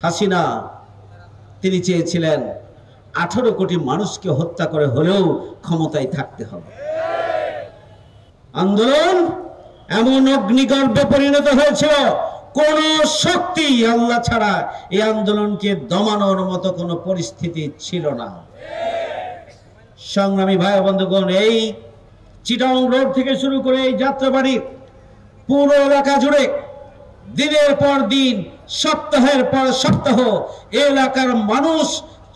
হাসিনা তিনি চেয়েছিলেন 18 কোটি মানুষকে হত্যা করে হলেও ক্ষমতায় থাকতে হবে। আন্দোলন এমন অগ্নিগর্ভে পরিণত হয়েছিল, কোন শক্তি আল্লাহ ছাড়া এই আন্দোলনকে দমানোর মতো কোনো পরিস্থিতি ছিল না। সংগ্রামী ভাই বন্ধুগণ, এই চিটাগং রোড থেকে শুরু করে এই যাত্রাবাড়ি পুরো এলাকা জুড়ে দিনের পর দিন, সপ্তাহের পর সপ্তাহ এলাকার মানুষ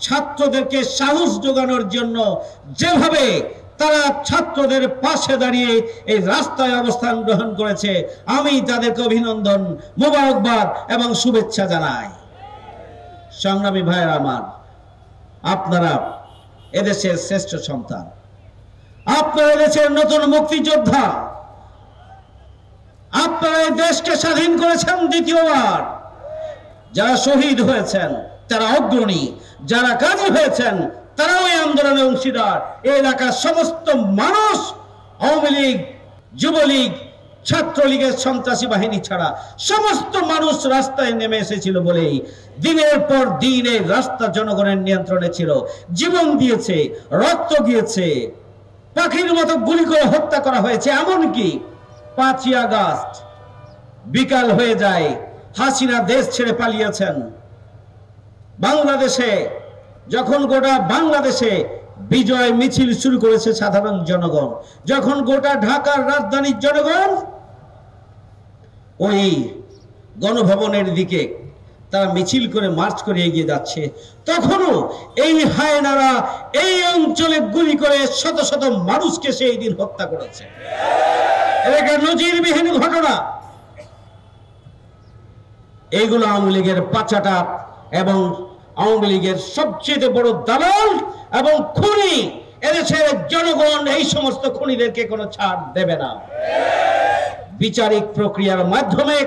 ছাত্রদেরকে সাহস যোগানোর জন্য যেভাবে তারা ছাত্রদের পাশে দাঁড়িয়ে এই রাস্তায় অবস্থান গ্রহণ করেছে, আমি তাদেরকে অভিনন্দন, মোবারকবাদ এবং শুভেচ্ছা জানাই। সংগ্রামী ভাইয়েরা আমার, আপনারা এদেশের শ্রেষ্ঠ সন্তান, আপনারা এদেশের নতুন মুক্তিযোদ্ধা, আপনারা এই দেশকে স্বাধীন করেছেন দ্বিতীয়বার। যারা শহীদ হয়েছেন তারা অগ্রণী, যারা গাজী হয়েছেন তারাও এই আন্দোলনের অংশীদার। এই এলাকার সমস্ত মানুষ আওয়ামী লীগ, যুবলীগ, ছাত্রলীগের সন্ত্রাসী বাহিনী ছাড়া সমস্ত মানুষ রাস্তায় নেমে এসেছিল বলেই দিনের পর দিন এই রাস্তা জনগণের নিয়ন্ত্রণে ছিল। জীবন দিয়েছে, রক্ত গিয়েছে, পাখির মতো গুলি করে হত্যা করা হয়েছে। এমনকি 5ই আগস্ট বিকাল হয়ে যায়, হাসিনা দেশ ছেড়ে পালিয়েছেন। বাংলাদেশে যখন গোটা বাংলাদেশে বিজয় মিছিল শুরু করেছে সাধারণ জনগণ, যখন গোটা ঢাকার রাজধানীর জনগণ ওই গণভবনের দিকে তারা মিছিল করে মার্চ করে এগিয়ে যাচ্ছে, তখনও এই হায়নারা এই অঞ্চলে গুলি করে শত শত মানুষকে সেই দিন হত্যা করেছে। এটা নজিরবিহীন ঘটনা। এইগুলো আওয়ামী লীগের পাচাটা এবং আওয়ামী লীগের সবচেয়ে বড় দালাল এবং খুনি। এদেশের জনগণ এই সমস্ত খুনিদেরকে কোনো ছাড় দেবে না। বিচারিক প্রক্রিয়ার মাধ্যমে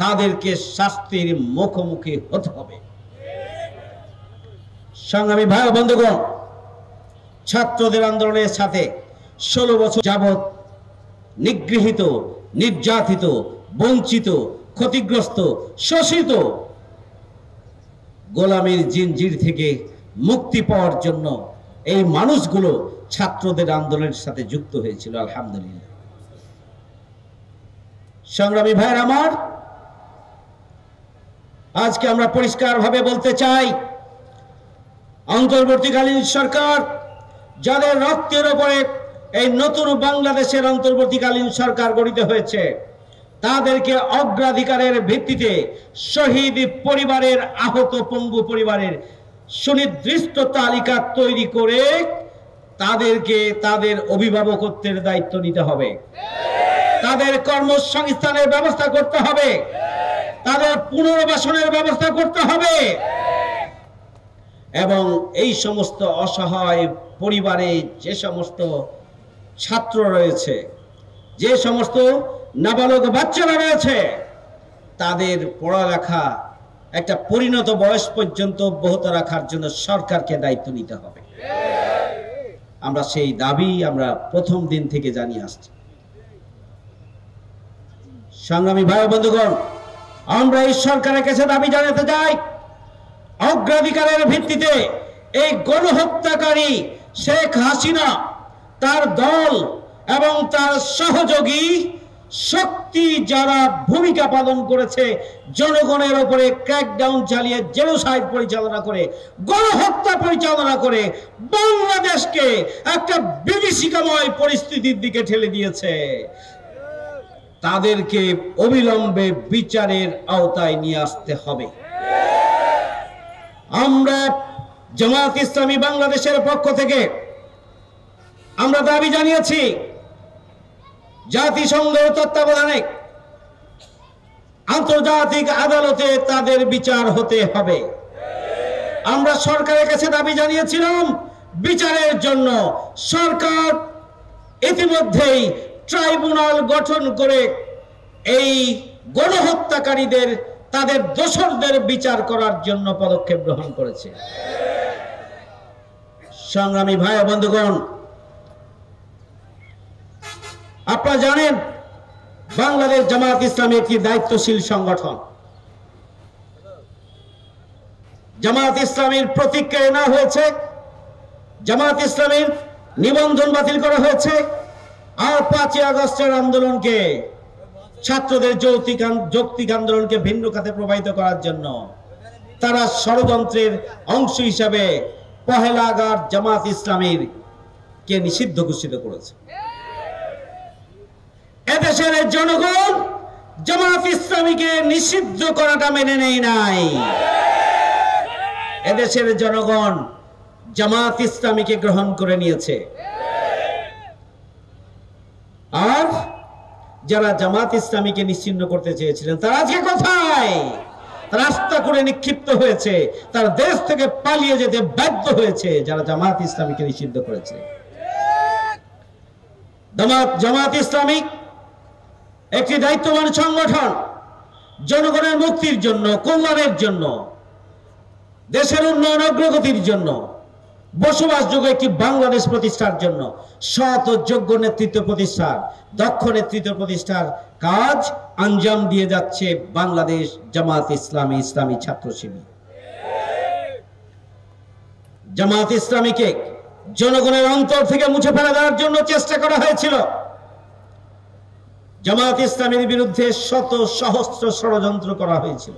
তাদেরকে শাস্তির মুখোমুখি হতে হবে। সংগ্রামী ভাই বন্ধুগণ, ছাত্রদের আন্দোলনের সাথে 16 বছর যাবৎ নিগৃহীত, নির্যাতিত, বঞ্চিত, ক্ষতিগ্রস্ত, শোষিত গোলামীর জিনজির থেকে মুক্তি পাওয়ার জন্য এই মানুষগুলো ছাত্রদের আন্দোলনের সাথে যুক্ত হয়েছিল। আলহামদুলিল্লাহ। সংগ্রামী ভাইয়ের আমার, আজকে আমরা পরিষ্কারভাবে বলতে চাই, অন্তর্বর্তীকালীন সরকার যাদের রক্তের উপরে এই নতুন বাংলাদেশের অন্তর্বর্তীকালীন সরকার গঠিত হয়েছে, তাদেরকে অগ্রাধিকারের ভিত্তিতে শহীদ পরিবারের, আহত পঙ্গু পরিবারের সুনির্দিষ্ট তালিকা তৈরি করে তাদেরকে তাদের অভিভাবকত্বের দায়িত্ব নিতে হবে, তাদের কর্মসংস্থানের ব্যবস্থা করতে হবে, তাদের পুনর্বাসনের ব্যবস্থা করতে হবে এবং এই সমস্ত অসহায় পরিবারে যে সমস্ত ছাত্র রয়েছে, যে সমস্ত নাবালক বাচ্চারা রয়েছে, তাদের পড়ালেখা একটা পরিণত বয়স পর্যন্ত অব্যাহত রাখার জন্য সরকারকে দায়িত্ব নিতে হবে। আমরা সেই দাবি আমরা প্রথম দিন থেকে জানিয়ে আসছি। সংগ্রামী ভাই বন্ধুগণ, আমরা এই সরকারের কাছে দাবি জানাতে চাই, অগ্রাধিকারের ভিত্তিতে এই গণহত্যাকারী শেখ হাসিনা, তার দল এবং তার সহযোগী শক্তি যারা ভূমিকা পালন করেছে, জনগণের উপরে ক্র্যাকডাউন চালিয়ে জেনোসাইড পরিচালনা করে, গণহত্যা পরিচালনা করে বাংলাদেশকে একটা বিভীষিকাময় পরিস্থিতির দিকে ঠেলে দিয়েছে, তাদেরকে অবিলম্বে বিচারের আওতায় নিয়ে আসতে হবে। আমরা জামায়াত ইসলামী বাংলাদেশের পক্ষ থেকে আমরা দাবি জানিয়েছি, জাতিসংঘের তত্ত্বাবধানে আন্তর্জাতিক আদালতে তাদের বিচার হতে হবে। আমরা সরকারের কাছে দাবি জানিয়েছিলাম বিচারের জন্য। সরকার ইতিমধ্যেই ট্রাইব্যুনাল গঠন করে এই গণহত্যাকারীদের, তাদের দোষরদের বিচার করার জন্য পদক্ষেপ গ্রহণ করেছে। সংগ্রামী ভাই বন্ধুগণ, আপনারা জানেন বাংলাদেশ জামায়াত ইসলামী একটি দায়িত্বশীল সংগঠন। জামাত ইসলামীর প্রতীক কেড়ে নেওয়া হয়েছে, জামাত ইসলামীর নিবন্ধন বাতিল করা হয়েছে, আর 5ই আগস্টের আন্দোলনকে, ছাত্রদের যৌক্তিক আন্দোলনকে ভিন্ন খাতে প্রবাহিত করার জন্য তারা ষড়যন্ত্রের অংশ হিসাবে 1 আগস্ট জামাত ইসলামীর কে নিষিদ্ধ ঘোষিত করেছে। এদেশের জনগণ জামাত ইসলামীকে নিষিদ্ধ করাটা মেনে নেয় নাই। এদেশের জনগণ জামাত ইসলামীকে গ্রহণ করে নিয়েছে। আর যারা জামাত ইসলামীকে নিশ্চিহ্ন করতে চেয়েছিলেন তারা আজকে কোথায়? রাস্তা করে নিক্ষিপ্ত হয়েছে, তার দেশ থেকে পালিয়ে যেতে বাধ্য হয়েছে যারা জামাত ইসলামীকে নিষিদ্ধ করেছে। জামাত ইসলামী একটি দায়িত্ববান সংগঠন, জনগণের মুক্তির জন্য, কল্যাণের জন্য, দেশের উন্নয়ন অগ্রগতির জন্য, বসবাসযোগ্য একটি বাংলাদেশ প্রতিষ্ঠার জন্য সৎ ও যোগ্য নেতৃত্ব প্রতিষ্ঠার, দক্ষ নেতৃত্ব প্রতিষ্ঠার কাজ আঞ্জাম দিয়ে যাচ্ছে বাংলাদেশ জামাত ইসলামী, ইসলামী ছাত্র শিবির। জামাত ইসলামীকে জনগণের অন্তর থেকে মুছে ফেলা দেওয়ার জন্য চেষ্টা করা হয়েছিল। জামাত ইসলামীর বিরুদ্ধে শত সহস্র ষড়যন্ত্র করা হয়েছিল।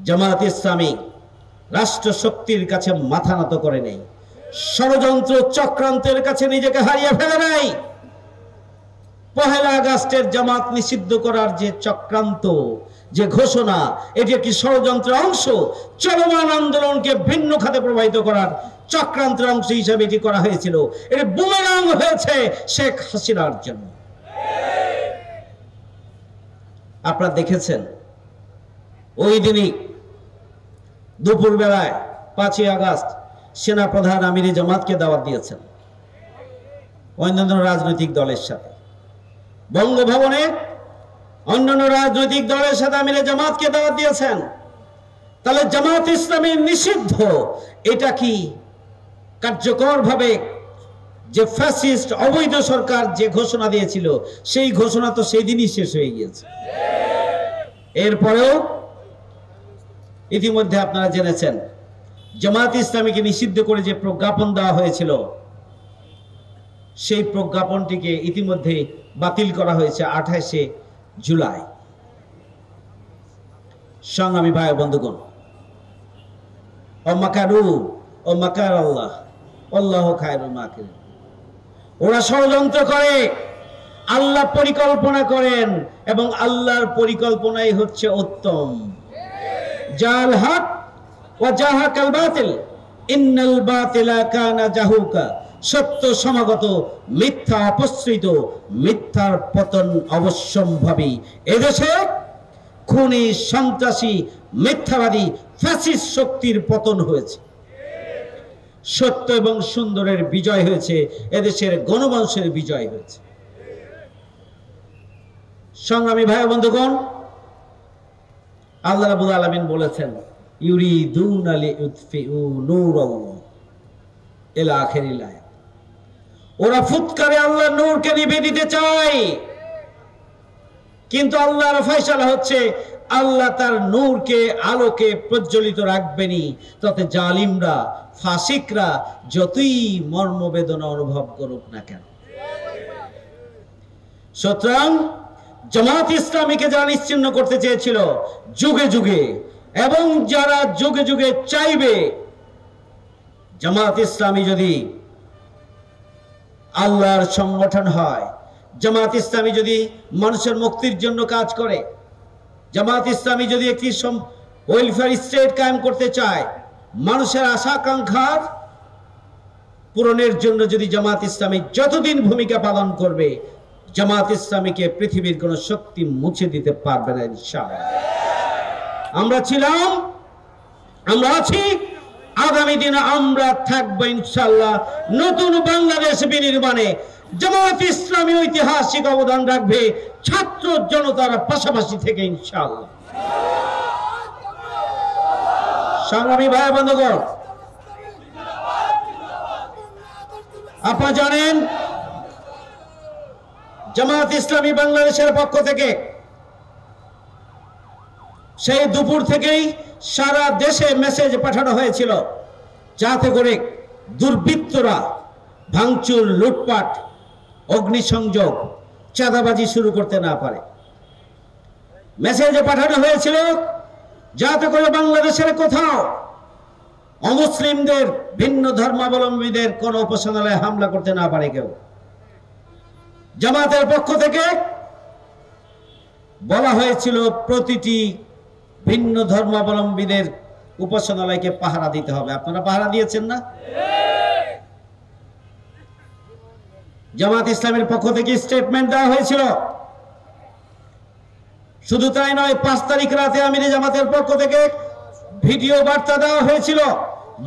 জামাত ইসলামী রাষ্ট্র শক্তির কাছে মাথা নত করে নেই, ষড়যন্ত্র চক্রান্তের কাছে নিজেকে হারিয়ে ফেলে নাই। 1 আগস্টের জামাত নিষিদ্ধ করার যে চক্রান্ত, যে ঘোষণা, এটি একটি ষড়যন্ত্রের অংশ। চলমান আন্দোলনকে ভিন্ন খাতে প্রবাহিত করার চক্রান্তের অংশ হিসেবে এটি করা হয়েছিল। এটি বুমেরাং হয়েছে শেখ হাসিনার জন্য। আপনারা দেখেছেন ওই দিনই দুপুর বেলায় 5ই আগস্ট সেনাপ্রধান আমিরে জামাতকে দাওয়াত দিয়েছেন অন্যান্য রাজনৈতিক দলের সাথে। বঙ্গভবনে অন্যান্য রাজনৈতিক দলের সাথে আমিরে জামাতকে দাওয়াত দিয়েছেন। তাহলে জামাত ইসলামী নিষিদ্ধ, এটা কি কার্যকরভাবে যে ফ্যাসিস্ট অবৈধ সরকার যে ঘোষণা দিয়েছিল সেই ঘোষণা তো সেই দিনই শেষ হয়ে গিয়েছে। এরপরেও ইতিমধ্যে আপনারা জেনেছেন জামাত ইসলামীকে নিষিদ্ধ করে যে প্রজ্ঞাপন দেওয়া হয়েছিল সেই প্রজ্ঞাপনটিকে ইতিমধ্যে বাতিল করা হয়েছে 28শে জুলাই। সংগ্রামী ভাই বন্ধুগণ, ও মাকার আল্লাহ, আল্লাহ খায়রুল মাকিরিন। ওরা ষড়যন্ত্র করে, আল্লাহ পরিকল্পনা করেন এবং আল্লাহর পরিকল্পনাই হচ্ছে উত্তম। জাল হক ওয়া জাহাকাল বাতিল ইন্নাল বাতিলা কানা জাহুকা। সত্য সমাগত, মিথ্যা অপসৃত, মিথ্যার পতন অবশ্যম্ভাবী। এদেশে খুনি, সন্ত্রাসী, মিথ্যাবাদী, ফ্যাসিস্ট শক্তির পতন হয়েছে। সত্য এবং সুন্দরের বিজয় হয়েছে, এদেশের গণমানুষের বিজয় হয়েছে। সংগ্রামী ভাই বন্ধুগণ, আল্লাহ রাব্বুল আলামিন বলেছেন ইউরিদুনা লিইউতফিউ নূরাল্লাহ ইলা আখিরিল আয়াত। ওরা ফুৎকারে আল্লাহর নূরকে নিভিয়ে দিতে চায়, কিন্তু আল্লাহর ফয়সালা হচ্ছে আল্লাহ তার নূরকে, আলোকে প্রজ্বলিত রাখবেনই, তাতে জালিমরা, ফাসিকরা যতই মর্মবেদনা অনুভব করুক না কেন। সুতরাং জামাত ইসলামীকে যারা নিশ্চিহ্ন করতে চেয়েছিল যুগে যুগে, এবং যারা যুগে যুগে চাইবে জামাত ইসলামী যদি আল্লাহর সংগঠন হয়, জামাত ইসলামী যদি মানুষের মুক্তির জন্য কাজ করে, জামাত ইসলামী যদি একটি ওয়েলফেয়ার স্টেট কায়েম করতে চায়, মানুষের আশা আকাঙ্ক্ষার পূরণের জন্য যদি জামাত ইসলামী যতদিন ভূমিকা পালন করবে, জামাত ইসলামীকে পৃথিবীর কোন শক্তি মুছে দিতে পারবে না ইনশাআল্লাহ। আমরা ছিলাম, আমরা আছি, আগামী দিনে আমরা থাকবো ইনশাআল্লাহ। নতুন বাংলাদেশ বিনির্মাণে জামাত ইসলামী ঐতিহাসিক অবদান রাখবে, ছাত্র জনতার পাশাপাশি থেকে ইনশাআল্লাহ। সংগ্রামী ভাই বন্ধুগণ, আপনারা জানেন জামাত ইসলামী বাংলাদেশের পক্ষ থেকে সেই দুপুর থেকেই সারা দেশে মেসেজ পাঠানো হয়েছিল যাতে করে দুর্বৃত্তরা ভাঙচুর, লুটপাট, অগ্নিসংযোগ, চাঁদাবাজি শুরু করতে না পারে। মেসেজ পাঠানো হয়েছিল যাতে করে বাংলাদেশের কোথাও অমুসলিমদের, ভিন্ন ধর্মাবলম্বীদের কোন উপাসনালয়ে হামলা করতে না পারে কেউ। জামাতের পক্ষ থেকে বলা হয়েছিল প্রতিটি ভিন্ন ধর্মাবলম্বীদের উপাসনালয়কে পাহারা দিতে হবে। আপনারা পাহারা দিয়েছেন না? জামাত ইসলামের পক্ষ থেকে স্টেটমেন্ট দেওয়া হয়েছিল। শুধু তাই নয়, 5 তারিখ রাতে আমিরে জামাতের পক্ষ থেকে ভিডিও বার্তা দেওয়া হয়েছিল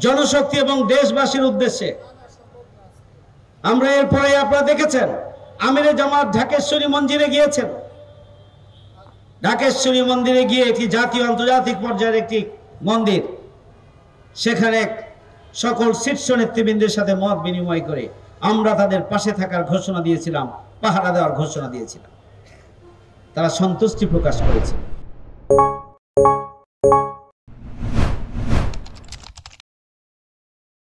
জনশক্তি এবং দেশবাসীর উদ্দেশ্যে। আমরা এরপরে আপনারা দেখেছেন আমিরে জামাত ঢাকেশ্বরী মন্দিরে গিয়েছেন। ঢাকেশ্বরী মন্দিরে গিয়ে এটি জাতীয় আন্তর্জাতিক পর্যায়ের একটি মন্দির, সেখানে সকল শীর্ষ নেতৃবৃন্দের সাথে মত বিনিময় করে আমরা তাদের পাশে থাকার ঘোষণা দিয়েছিলাম, পাহারা দেওয়ার ঘোষণা দিয়েছিলাম। তারা সন্তুষ্টি প্রকাশ করেছে।